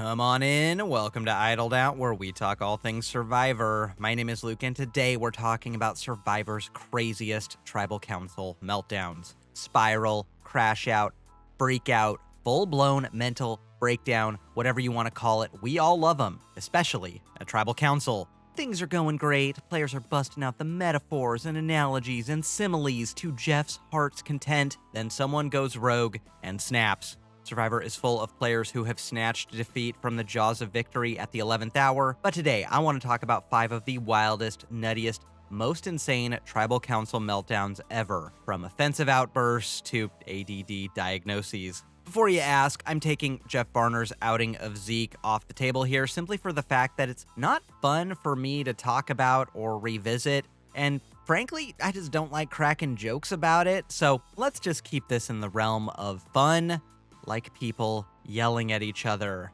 Come on in. Welcome to Idled Out, where we talk all things Survivor. My name is Luke, and today we're talking about Survivor's craziest tribal council meltdowns. Spiral, crash out, freak out, full-blown mental breakdown, whatever you want to call it. We all love them, especially a tribal council. Things are going great. Players are busting out the metaphors and analogies and similes to Jeff's heart's content. Then someone goes rogue and snaps. Survivor is full of players who have snatched defeat from the jaws of victory at the 11th hour, but today I want to talk about 5 of the wildest, nuttiest, most insane tribal council meltdowns ever, from offensive outbursts to ADD diagnoses. Before you ask, I'm taking Jeff Varner's outing of Zeke off the table here simply for the fact that it's not fun for me to talk about or revisit, and frankly, I just don't like cracking jokes about it, so let's just keep this in the realm of fun, like people yelling at each other.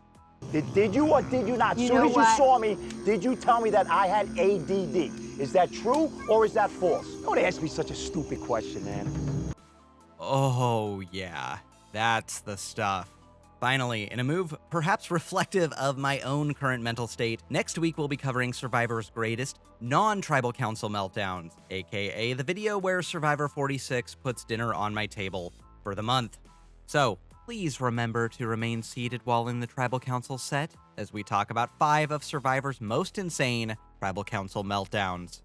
Did you or did you not? As soon as you saw me, did you tell me that I had ADD? Is that true or is that false? Don't ask me such a stupid question, man. Oh yeah, that's the stuff. Finally, in a move perhaps reflective of my own current mental state, next week we'll be covering Survivor's greatest non-tribal council meltdowns, aka the video where Survivor 46 puts dinner on my table for the month. So, please remember to remain seated while in the Tribal Council set as we talk about 5 of Survivor's most insane Tribal Council meltdowns.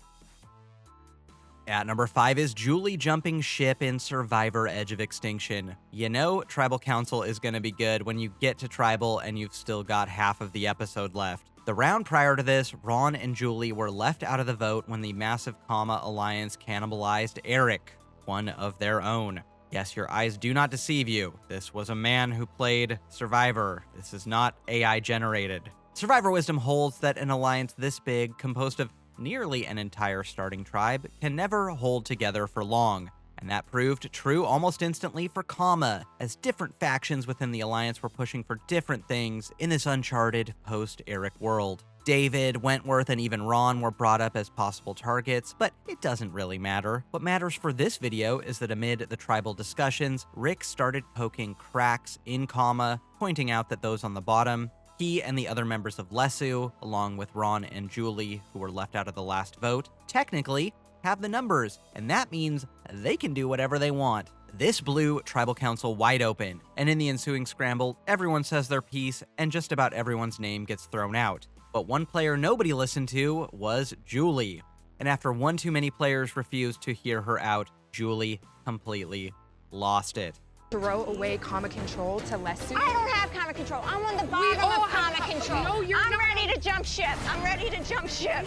At number 5 is Julie jumping ship in Survivor Edge of Extinction. You know Tribal Council is going to be good when you get to Tribal and you've still got half of the episode left. The round prior to this, Ron and Julie were left out of the vote when the Massive Comma Alliance cannibalized Eric, one of their own. Yes, your eyes do not deceive you. This was a man who played Survivor. This is not AI generated. Survivor wisdom holds that an alliance this big, composed of nearly an entire starting tribe, can never hold together for long. And that proved true almost instantly for Comma, as different factions within the alliance were pushing for different things in this uncharted post-Eric world. David, Wentworth, and even Ron were brought up as possible targets, but it doesn't really matter. What matters for this video is that amid the tribal discussions, Rick started poking cracks in Comma, pointing out that those on the bottom, he and the other members of Lesu, along with Ron and Julie, who were left out of the last vote, technically have the numbers, and that means they can do whatever they want. This blew Tribal Council wide open, and in the ensuing scramble, everyone says their piece, and just about everyone's name gets thrown out. But one player nobody listened to was Julie. And after one too many players refused to hear her out, Julie completely lost it. Throw away comma control to Lesu. I don't have comma control. I'm on the bottom of comma control. No, you're I'm not. ready to jump ship. I'm ready to jump ship.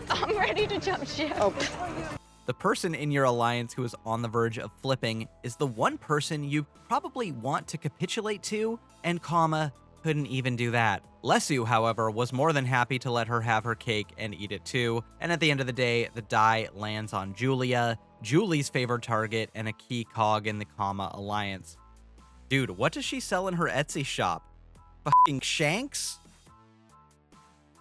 I'm ready to jump ship. The person in your alliance who is on the verge of flipping is the one person you probably want to capitulate to, and Comma couldn't even do that. Lesu, however, was more than happy to let her have her cake and eat it too, and at the end of the day, the die lands on Julia, Julie's favored target and a key cog in the Comma alliance. Dude, what does she sell in her Etsy shop? Fucking shanks?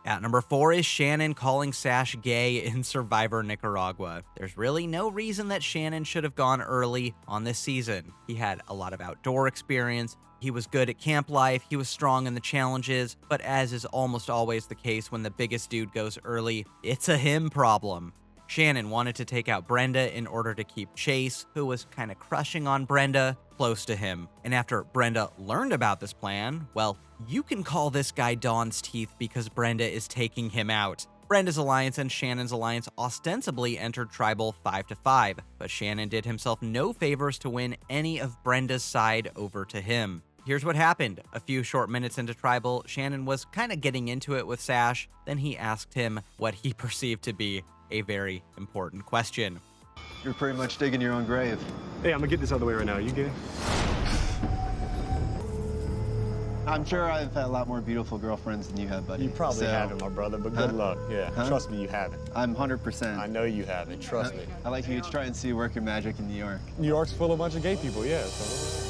At number 4 is Shannon calling Sash gay in Survivor Nicaragua. There's really no reason that Shannon should have gone early on this season. He had a lot of outdoor experience, he was good at camp life, he was strong in the challenges, but as is almost always the case when the biggest dude goes early, it's a him problem. Shannon wanted to take out Brenda in order to keep Chase, who was kind of crushing on Brenda, close to him. And after Brenda learned about this plan, well, you can call this guy Dawn's Teeth because Brenda is taking him out. Brenda's alliance and Shannon's alliance ostensibly entered Tribal 5-5, but Shannon did himself no favors to win any of Brenda's side over to him. Here's what happened. A few short minutes into Tribal, Shannon was kind of getting into it with Sash, then he asked him what he perceived to be a very important question. You're pretty much digging your own grave. Hey, I'm gonna get this out of the way right now. You good? I'm sure I've had a lot more beautiful girlfriends than you have, buddy. You probably haven't, my brother, but good luck. Yeah, trust me, you haven't. I'm 100%. I know you haven't, trust me. I'd like you to try and see you work your magic in New York. New York's full of a bunch of gay people, yeah. So.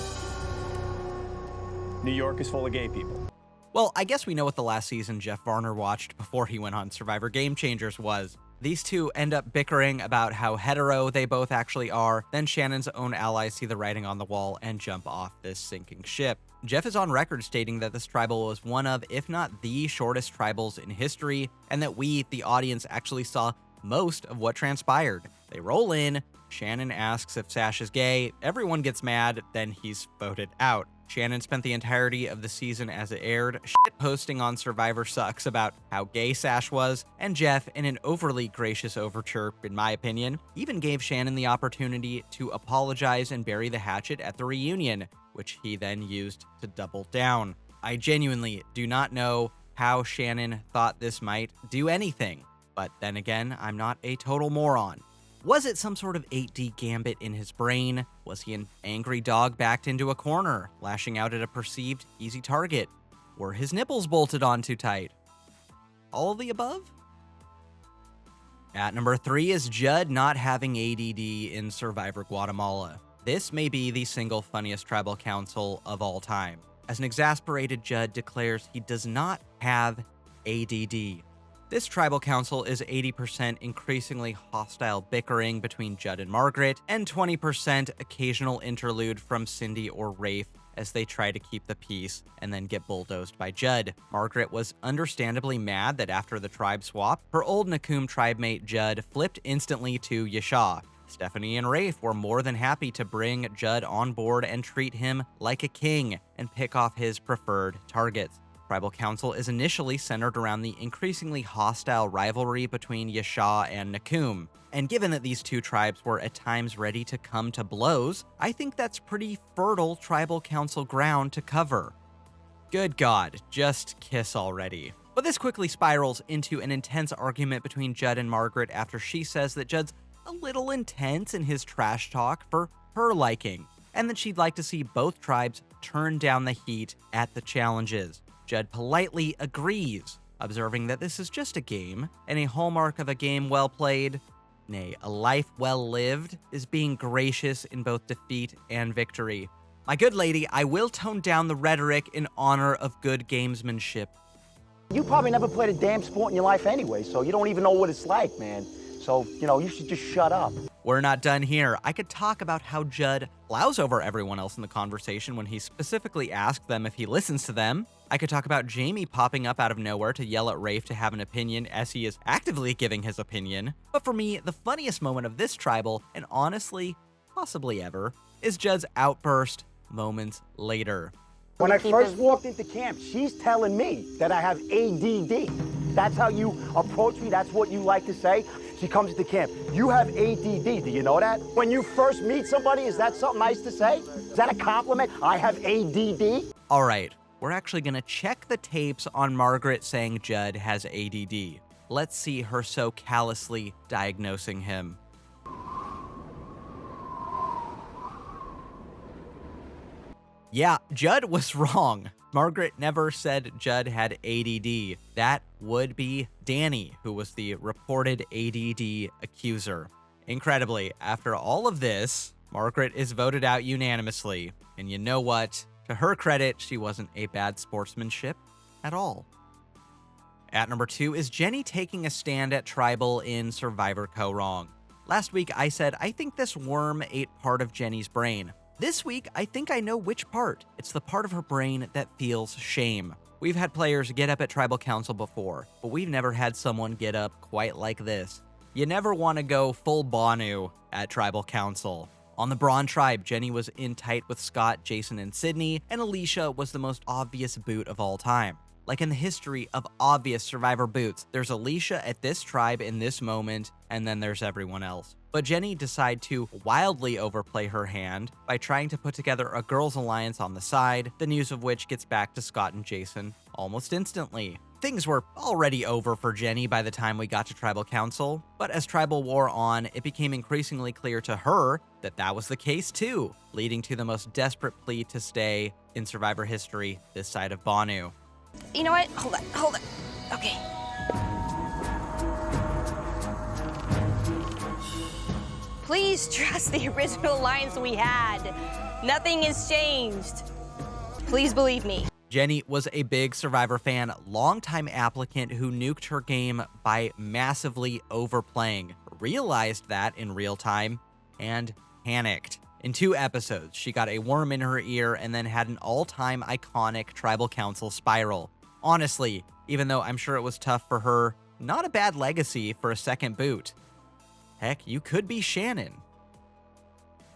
New York is full of gay people. Well, I guess we know what the last season Jeff Varner watched before he went on Survivor Game Changers was. These two end up bickering about how hetero they both actually are, then Shannon's own allies see the writing on the wall and jump off this sinking ship. Jeff is on record stating that this tribal was one of, if not the shortest tribals in history, and that we, the audience, actually saw most of what transpired. They roll in, Shannon asks if Sash is gay, everyone gets mad, then he's voted out. Shannon spent the entirety of the season as it aired posting on Survivor Sucks about how gay Sash was, and Jeff, in an overly gracious overture, in my opinion, even gave Shannon the opportunity to apologize and bury the hatchet at the reunion, which he then used to double down. I genuinely do not know how Shannon thought this might do anything, but then again, I'm not a total moron. Was it some sort of 8D gambit in his brain? Was he an angry dog backed into a corner, lashing out at a perceived easy target? Were his nipples bolted on too tight? All of the above? At number 3 is Judd not having ADD in Survivor Guatemala. This may be the single funniest tribal council of all time, as an exasperated Judd declares he does not have ADD. This tribal council is 80% increasingly hostile bickering between Judd and Margaret, and 20% occasional interlude from Cindy or Rafe as they try to keep the peace and then get bulldozed by Judd. Margaret was understandably mad that after the tribe swap, her old Nakum tribe mate Judd flipped instantly to Yasha. Stephanie and Rafe were more than happy to bring Judd on board and treat him like a king and pick off his preferred targets. Tribal Council is initially centered around the increasingly hostile rivalry between Yasha and Nakum. And given that these two tribes were at times ready to come to blows, I think that's pretty fertile Tribal Council ground to cover. Good God, just kiss already. But this quickly spirals into an intense argument between Judd and Margaret after she says that Judd's a little intense in his trash talk for her liking, and that she'd like to see both tribes turn down the heat at the challenges. Judd politely agrees, observing that this is just a game, and a hallmark of a game well played, nay, a life well lived, is being gracious in both defeat and victory. My good lady, I will tone down the rhetoric in honor of good gamesmanship. You probably never played a damn sport in your life anyway, so you don't even know what it's like, man. So, you should just shut up. We're not done here. I could talk about how Judd plows over everyone else in the conversation when he specifically asked them if he listens to them. I could talk about Jamie popping up out of nowhere to yell at Rafe to have an opinion as he is actively giving his opinion. But for me, the funniest moment of this tribal, and honestly, possibly ever, is Judd's outburst moments later. When I first walked into camp, she's telling me that I have ADD. That's how you approach me? That's what you like to say? She comes to camp, you have ADD, do you know that? When you first meet somebody, is that something nice to say? Is that a compliment? I have ADD? All right, we're actually gonna check the tapes on Margaret saying Judd has ADD. Let's see her so callously diagnosing him. Yeah, Judd was wrong. Margaret never said Judd had ADD. That would be Danny, who was the reported ADD accuser. Incredibly, after all of this, Margaret is voted out unanimously. And you know what? To her credit, she wasn't a bad sportsmanship at all. At number 2 is Jenny taking a stand at Tribal in Survivor Co. Wrong. Last week, I said, I think this worm ate part of Jenny's brain. This week, I think I know which part. It's the part of her brain that feels shame. We've had players get up at Tribal Council before, but we've never had someone get up quite like this. You never want to go full Bonu at Tribal Council. On the Braun tribe, Jenny was in tight with Scott, Jason, and Sydney, and Alicia was the most obvious boot of all time. Like in the history of obvious Survivor boots, there's Alicia at this tribe in this moment, and then there's everyone else. But Jenny decided to wildly overplay her hand by trying to put together a girls' alliance on the side, the news of which gets back to Scott and Jason almost instantly. Things were already over for Jenny by the time we got to Tribal Council, but as Tribal wore on, it became increasingly clear to her that that was the case too, leading to the most desperate plea to stay in Survivor history this side of Bonu. You know what? Hold on. Okay. Please trust the original alliance we had. Nothing has changed. Please believe me. Jenny was a big Survivor fan, longtime applicant who nuked her game by massively overplaying, realized that in real time, and panicked. In 2 episodes, she got a worm in her ear and then had an all-time iconic tribal council spiral. Honestly, even though I'm sure it was tough for her, not a bad legacy for a second boot. Heck, you could be Shannon.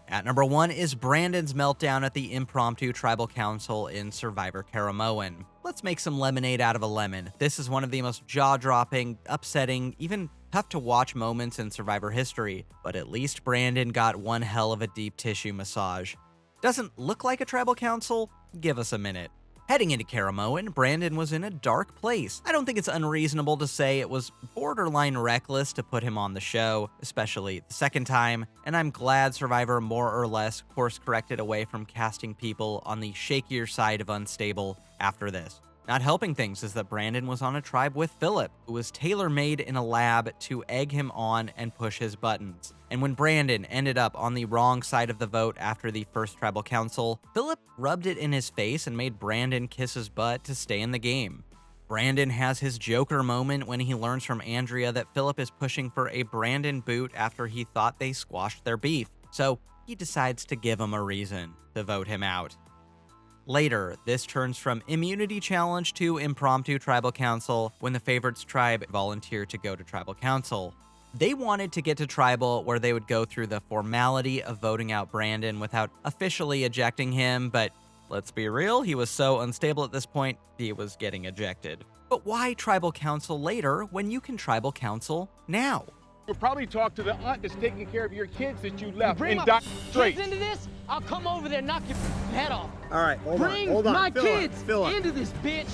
At number 1 is Brandon's meltdown at the impromptu tribal council in Survivor Karamoan. Let's make some lemonade out of a lemon. This is one of the most jaw-dropping, upsetting, even tough to watch moments in Survivor history, but at least Brandon got one hell of a deep tissue massage. Doesn't look like a tribal council? Give us a minute. Heading into Karamoan, Brandon was in a dark place. I don't think it's unreasonable to say it was borderline reckless to put him on the show, especially the second time, and I'm glad Survivor more or less course-corrected away from casting people on the shakier side of unstable after this. Not helping things is that Brandon was on a tribe with Philip, who was tailor-made in a lab to egg him on and push his buttons. And when Brandon ended up on the wrong side of the vote after the first tribal council, Philip rubbed it in his face and made Brandon kiss his butt to stay in the game. Brandon has his Joker moment when he learns from Andrea that Philip is pushing for a Brandon boot after he thought they squashed their beef, so he decides to give him a reason to vote him out. Later, this turns from immunity challenge to impromptu tribal council when the favorites tribe volunteered to go to tribal council. They wanted to get to tribal where they would go through the formality of voting out Brandon without officially ejecting him, but let's be real, he was so unstable at this point, he was getting ejected. But why tribal council later when you can tribal council now? You'll probably talk to the aunt that's taking care of your kids that you left Bring in my Doc kids Straight. into this, I'll come over there and knock your head off. All right, hold Bring on. my Fill up, kids fill up. into this, bitch.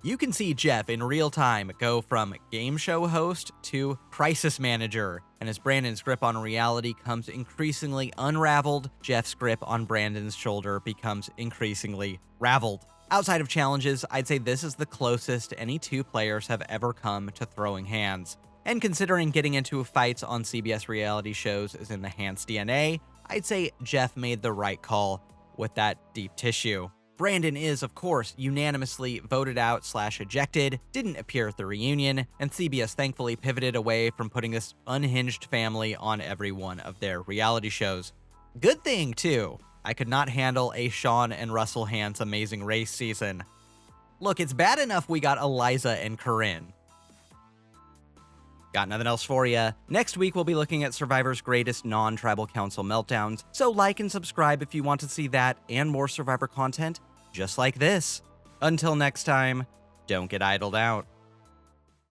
You can see Jeff in real time go from game show host to crisis manager, and as Brandon's grip on reality comes increasingly unraveled, Jeff's grip on Brandon's shoulder becomes increasingly raveled. Outside of challenges, I'd say this is the closest any 2 players have ever come to throwing hands. And considering getting into fights on CBS reality shows is in the Hans DNA, I'd say Jeff made the right call with that deep tissue. Brandon is, of course, unanimously voted out / ejected, didn't appear at the reunion, and CBS thankfully pivoted away from putting this unhinged family on every one of their reality shows. Good thing, too. I could not handle a Sean and Russell Hans Amazing Race season. Look, it's bad enough we got Eliza and Corinne. Got nothing else for you. Next week, we'll be looking at Survivor's greatest non-tribal council meltdowns, so like and subscribe if you want to see that and more Survivor content just like this. Until next time, don't get idled out.